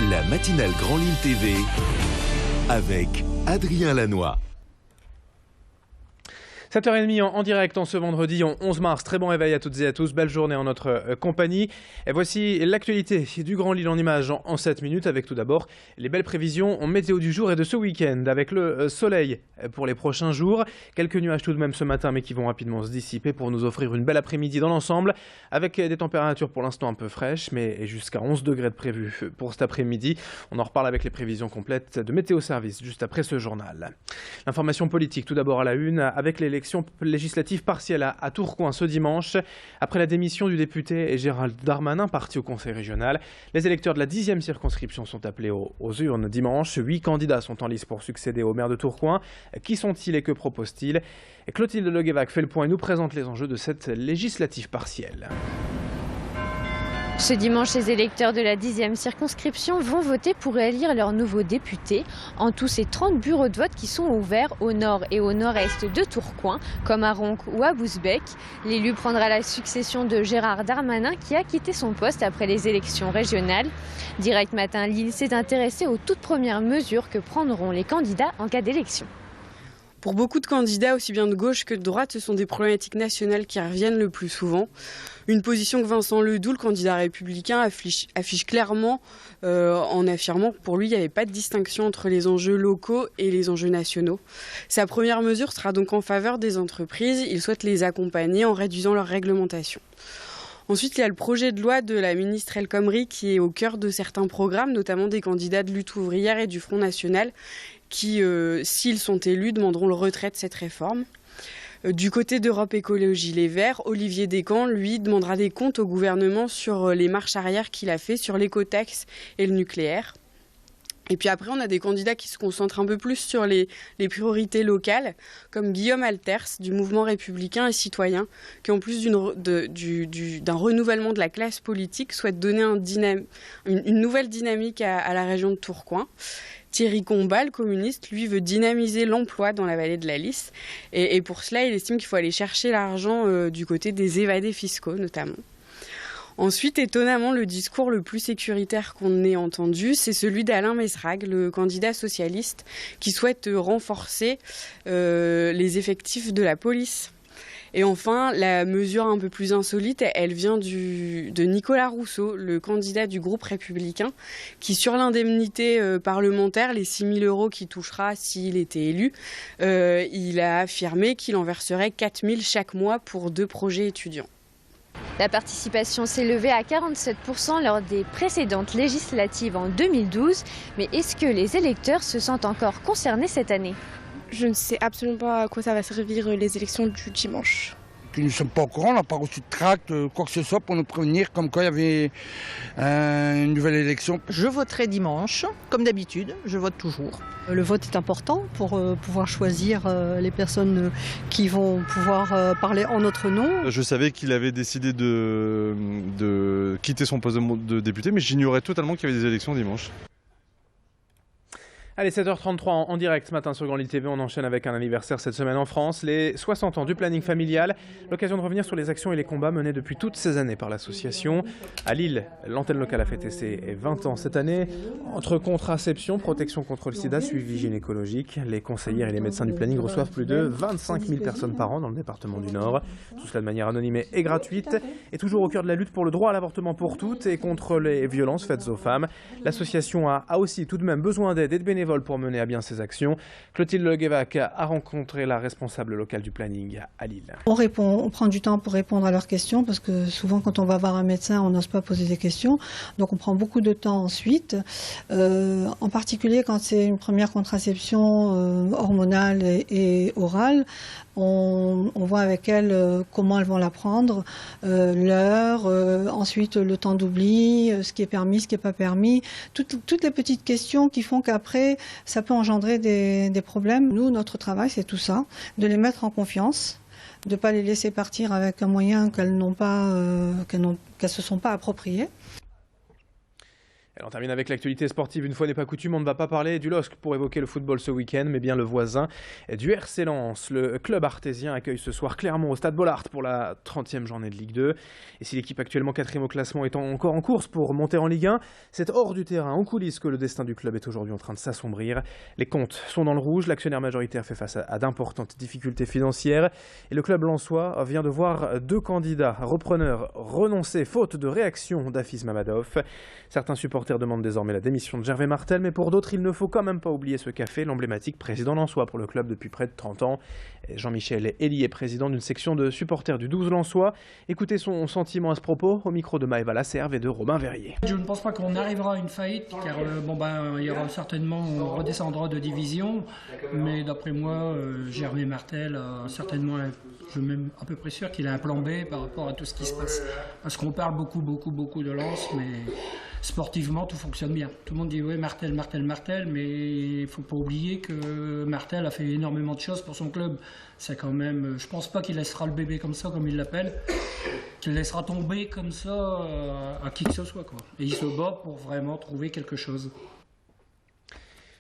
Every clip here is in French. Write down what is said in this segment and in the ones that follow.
La matinale Grand Lille TV avec Adrien Lannoy. 7h30 en direct en ce vendredi 11 mars. Très bon réveil à toutes et à tous. Belle journée en notre compagnie. Et voici l'actualité du Grand Lille en images en 7 minutes avec tout d'abord les belles prévisions en météo du jour et de ce week-end avec le soleil pour les prochains jours. Quelques nuages tout de même ce matin mais qui vont rapidement se dissiper pour nous offrir une belle après-midi dans l'ensemble avec des températures pour l'instant un peu fraîches mais jusqu'à 11 degrés de prévu pour cet après-midi. On en reparle avec les prévisions complètes de Météo Service juste après ce journal. L'information politique tout d'abord à la une avec l'élection législative partielle à Tourcoing ce dimanche. Après la démission du député Gérald Darmanin, parti au conseil régional, les électeurs de la 10e circonscription sont appelés aux urnes dimanche. 8 candidats sont en lice pour succéder au maire de Tourcoing. Qui sont-ils et que proposent-ils? Clotilde Leguevac fait le point et nous présente les enjeux de cette législative partielle. Ce dimanche, les électeurs de la 10e circonscription vont voter pour élire leur nouveau député. En tout, c'est 30 bureaux de vote qui sont ouverts au nord et au nord-est de Tourcoing, comme à Ronques ou à Bousbecq. L'élu prendra la succession de Gérard Darmanin qui a quitté son poste après les élections régionales. Direct Matin Lille s'est intéressé aux toutes premières mesures que prendront les candidats en cas d'élection. Pour beaucoup de candidats, aussi bien de gauche que de droite, ce sont des problématiques nationales qui reviennent le plus souvent. Une position que Vincent Ledoux, le candidat républicain, affiche clairement en affirmant que pour lui, il n'y avait pas de distinction entre les enjeux locaux et les enjeux nationaux. Sa première mesure sera donc en faveur des entreprises. Il souhaite les accompagner en réduisant leur réglementation. Ensuite, il y a le projet de loi de la ministre El Khomri qui est au cœur de certains programmes, notamment des candidats de lutte ouvrière et du Front National, qui, s'ils sont élus, demanderont le retrait de cette réforme. Du côté d'Europe Écologie Les Verts, Olivier Descamps, lui, demandera des comptes au gouvernement sur les marches arrière qu'il a fait sur l'écotaxe et le nucléaire. Et puis après, on a des candidats qui se concentrent un peu plus sur les priorités locales, comme Guillaume Alters, du mouvement républicain et citoyen, qui en plus d'un renouvellement de la classe politique, souhaite donner une nouvelle dynamique à la région de Tourcoing. Thierry Combat, le communiste, lui, veut dynamiser l'emploi dans la vallée de la Lys. Et pour cela, il estime qu'il faut aller chercher l'argent du côté des évadés fiscaux, notamment. Ensuite, étonnamment, le discours le plus sécuritaire qu'on ait entendu, c'est celui d'Alain Mesrag, le candidat socialiste, qui souhaite renforcer les effectifs de la police. Et enfin, la mesure un peu plus insolite, elle vient de Nicolas Rousseau, le candidat du groupe républicain, qui sur l'indemnité parlementaire, les 6 000 € qu'il touchera s'il était élu, il a affirmé qu'il en verserait 4 000 chaque mois pour 2 projets étudiants. La participation s'est levée à 47% lors des précédentes législatives en 2012. Mais est-ce que les électeurs se sentent encore concernés cette année ? Je ne sais absolument pas à quoi ça va servir les élections du dimanche. Nous ne sommes pas au courant, on n'a pas reçu de tract, quoi que ce soit pour nous prévenir comme quoi il y avait une nouvelle élection. Je voterai dimanche, comme d'habitude, je vote toujours. Le vote est important pour pouvoir choisir les personnes qui vont pouvoir parler en notre nom. Je savais qu'il avait décidé de quitter son poste de député, mais j'ignorais totalement qu'il y avait des élections dimanche. Allez, 7h33 en direct ce matin sur Grand Lille TV. On enchaîne avec un anniversaire cette semaine en France, les 60 ans du planning familial. L'occasion de revenir sur les actions et les combats menés depuis toutes ces années par l'association. À Lille, l'antenne locale a fêté ses 20 ans cette année. Entre contraception, protection contre le sida, suivi gynécologique, les conseillères et les médecins du planning reçoivent plus de 25 000 personnes par an dans le département du Nord. Tout cela de manière anonyme et gratuite. Et toujours au cœur de la lutte pour le droit à l'avortement pour toutes et contre les violences faites aux femmes. L'association a aussi tout de même besoin d'aide et de bénévoles pour mener à bien ses actions. Clotilde Leguevac a rencontré la responsable locale du planning à Lille. On prend du temps pour répondre à leurs questions parce que souvent quand on va voir un médecin, on n'ose pas poser des questions. Donc on prend beaucoup de temps ensuite. En particulier quand c'est une première contraception hormonale et orale, on voit avec elles comment elles vont la prendre, l'heure, ensuite le temps d'oubli, ce qui est permis, ce qui n'est pas permis. Toutes les petites questions qui font qu'après, ça peut engendrer des problèmes. Nous, notre travail, c'est tout ça, de les mettre en confiance, de ne pas les laisser partir avec un moyen qu'elles ne se sont pas appropriés. Et on termine avec l'actualité sportive. Une fois n'est pas coutume, on ne va pas parler du LOSC pour évoquer le football ce week-end, mais bien le voisin du RC Lens. Le club artésien accueille ce soir Clermont au Stade Bollaert pour la 30e journée de Ligue 2. Et si l'équipe actuellement 4e au classement est encore en course pour monter en Ligue 1, c'est hors du terrain, en coulisses, que le destin du club est aujourd'hui en train de s'assombrir. Les comptes sont dans le rouge, l'actionnaire majoritaire fait face à d'importantes difficultés financières. Et le club lensois vient de voir 2 candidats repreneurs renoncer faute de réaction d'Hafiz Mamadov. Certains supporters demandent désormais la démission de Gervais Martel, mais pour d'autres, il ne faut quand même pas oublier ce qu'a fait l'emblématique président lensois pour le club depuis près de 30 ans. Jean-Michel Elie est président d'une section de supporters du 12 lensois. Écoutez son sentiment à ce propos au micro de Maëva Lasserve et de Robin Verrier. Je ne pense pas qu'on arrivera à une faillite, car il y aura certainement, on redescendra de division, mais d'après moi, Gervais Martel a certainement, je suis même à peu près sûr qu'il a un plan B par rapport à tout ce qui se passe. Parce qu'on parle beaucoup de Lens, mais sportivement, tout fonctionne bien. Tout le monde dit oui, Martel, mais il ne faut pas oublier que Martel a fait énormément de choses pour son club. C'est quand même, je ne pense pas qu'il laissera le bébé comme ça, comme il l'appelle, qu'il laissera tomber comme ça à qui que ce soit, quoi. Et il se bat pour vraiment trouver quelque chose.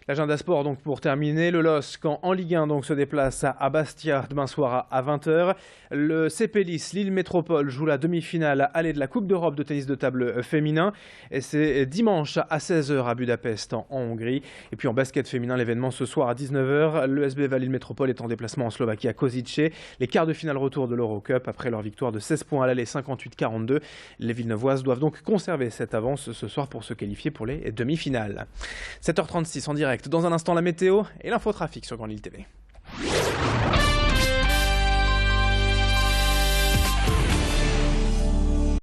L'agenda sport donc pour terminer, le LOSC en Ligue 1 donc se déplace à Bastia demain soir à 20h. Le CP Lille Métropole joue la demi-finale aller de la Coupe d'Europe de tennis de table féminin et c'est dimanche à 16h à Budapest en Hongrie. Et puis en basket féminin, l'événement ce soir à 19h, le SBV Lille Métropole est en déplacement en Slovaquie à Košice. Les quarts de finale retour de l'Eurocup après leur victoire de 16 points à l'aller 58-42. Les Villeneuvoises doivent donc conserver cette avance ce soir pour se qualifier pour les demi-finales. 7h36 en direct. Dans un instant, la météo et l'infotrafic sur Grande Île TV.